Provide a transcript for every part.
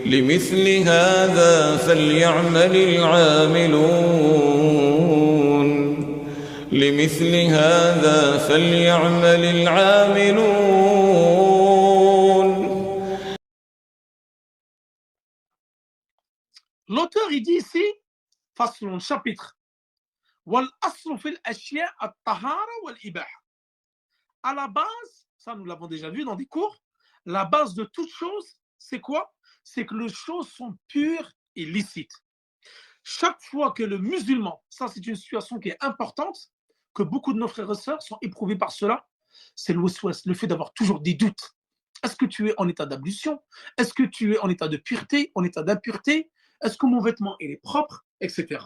لمثل هذا فليعمل العاملون لمثل هذا فليعمل العاملون. L'auteur, il dit ici, façon chapitre, وَالْأَصْلُ فِي الْأَشْيَاءِ الطَّهَارَةُ وَالْإِبَاحَةُ. À la base, ça nous l'avons déjà vu dans des cours, la base de toute chose, c'est quoi? C'est que les choses sont pures et licites. Chaque fois que le musulman, ça c'est une situation qui est importante, que beaucoup de nos frères et sœurs sont éprouvés par cela, c'est le fait d'avoir toujours des doutes. Est-ce que tu es en état d'ablution? Est-ce que tu es en état de pureté, en état d'impureté? Est-ce que mon vêtement il est propre, etc.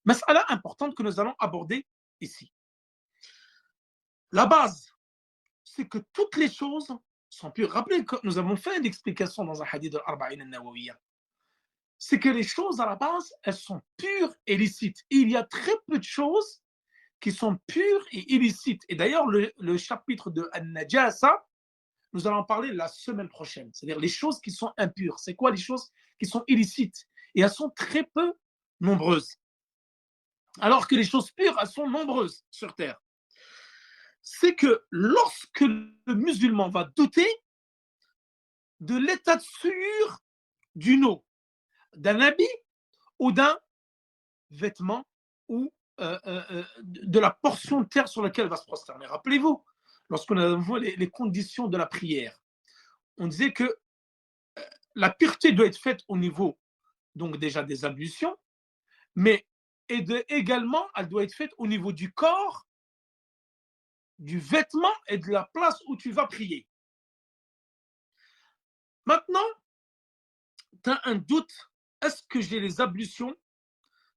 Mas'ala importante que nous allons aborder ici. La base, c'est que toutes les choses sont pures. Rappelez que nous avons fait l'explication dans un hadith de l'Arba'in al-Nawawiyya. C'est que les choses à la base, elles sont pures et licites. Il y a très peu de choses qui sont pures et illicites. Et d'ailleurs, le chapitre de An-Najasa, nous allons en parler la semaine prochaine. C'est-à-dire les choses qui sont impures. C'est quoi les choses qui sont illicites? Et elles sont très peu nombreuses. Alors que les choses pures, elles sont nombreuses sur Terre. C'est que lorsque le musulman va douter de l'état de souillure d'une eau, d'un habit ou d'un vêtement ou de la portion de terre sur laquelle il va se prosterner. Rappelez-vous, lorsqu'on a vu les conditions de la prière, on disait que la pureté doit être faite au niveau donc déjà des ablutions, mais également elle doit être faite au niveau du corps, du vêtement et de la place où tu vas prier. Maintenant, tu as un doute, est-ce que j'ai les ablutions?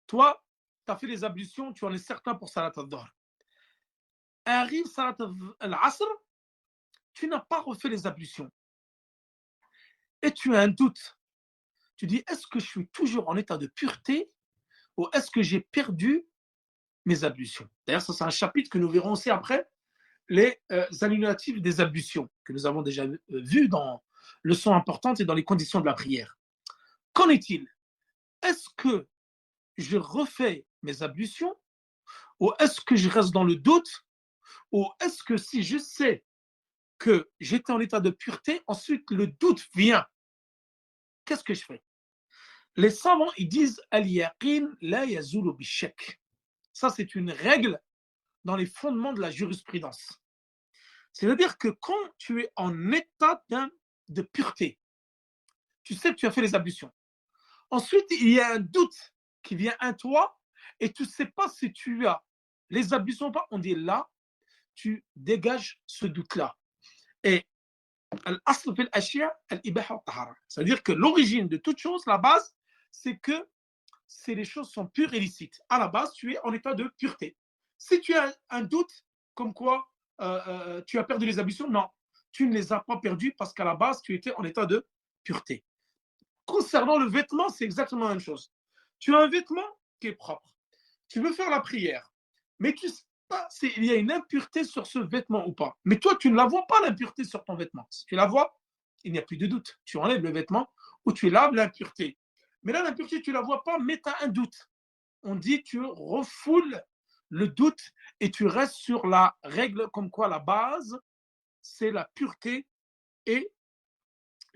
Toi, tu as fait les ablutions, tu en es certain pour Salat al-Dhuhr. Arrive Salat al-Asr, tu n'as pas refait les ablutions. Et tu as un doute. Tu dis, est-ce que je suis toujours en état de pureté ou est-ce que j'ai perdu mes ablutions? D'ailleurs, ça c'est un chapitre que nous verrons aussi après, les annulatifs des ablutions, que nous avons déjà vu dans leçons importantes et dans les conditions de la prière. Qu'en est-il? Est-ce que je refais mes ablutions ou est-ce que je reste dans le doute ou est-ce que si je sais que j'étais en état de pureté, ensuite le doute vient, qu'est-ce que je fais? Les savants, ils disent al-yaqin la yazulu bishak. Ça, c'est une règle dans les fondements de la jurisprudence. C'est-à-dire que quand tu es en état de pureté, tu sais que tu as fait les ablutions. Ensuite, il y a un doute qui vient à toi et tu ne sais pas si tu as les ablutions ou pas. On dit là, tu dégages ce doute-là. Et c'est-à-dire que l'origine de toute chose, la base, c'est que les choses sont pures et licites. À la base, tu es en état de pureté. Si tu as un doute, comme quoi tu as perdu les ablutions, non, tu ne les as pas perdues parce qu'à la base, tu étais en état de pureté. Concernant le vêtement, c'est exactement la même chose. Tu as un vêtement qui est propre. Tu veux faire la prière, mais tu ne sais pas s'il y a une impureté sur ce vêtement ou pas. Mais toi, tu ne la vois pas, l'impureté sur ton vêtement. Si tu la vois, il n'y a plus de doute. Tu enlèves le vêtement ou tu laves l'impureté. Mais là, l'impureté, tu ne la vois pas, mais tu as un doute. On dit tu refoules le doute et tu restes sur la règle comme quoi la base, c'est la pureté et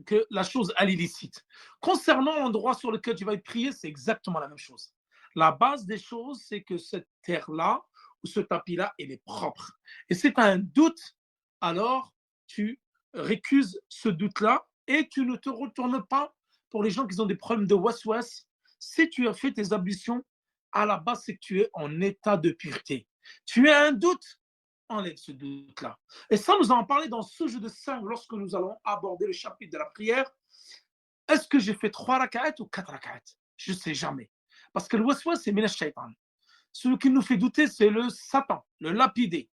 que la chose à l'illicite. Concernant l'endroit sur lequel tu vas être prié, c'est exactement la même chose. La base des choses, c'est que cette terre-là ou ce tapis-là, il est propre. Et si tu as un doute, alors tu récuses ce doute-là et tu ne te retournes pas pour les gens qui ont des problèmes de waswas. Si tu as fait tes ablutions, à la base, c'est que tu es en état de pureté. Tu as un doute, enlève ce doute-là. Et ça, nous en parlé dans ce jeu de 5 lorsque nous allons aborder le chapitre de la prière. Est-ce que j'ai fait 3 rak'at ou 4 rak'at? Je ne sais jamais. Parce que le waswas, c'est minash shaitan. Celui qui nous fait douter, c'est le Satan, le lapidé.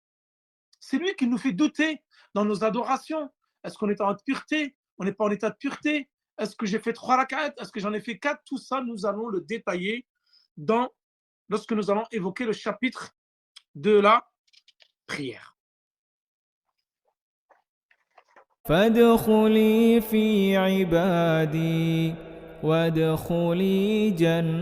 C'est lui qui nous fait douter dans nos adorations. Est-ce qu'on est en pureté? On n'est pas en état de pureté? Est-ce que j'ai fait 3 rak'at? Est-ce que j'en ai fait 4? Tout ça, nous allons le détailler lorsque nous allons évoquer le chapitre de la prière. فادخلي في عبادي وادخلي جنتي.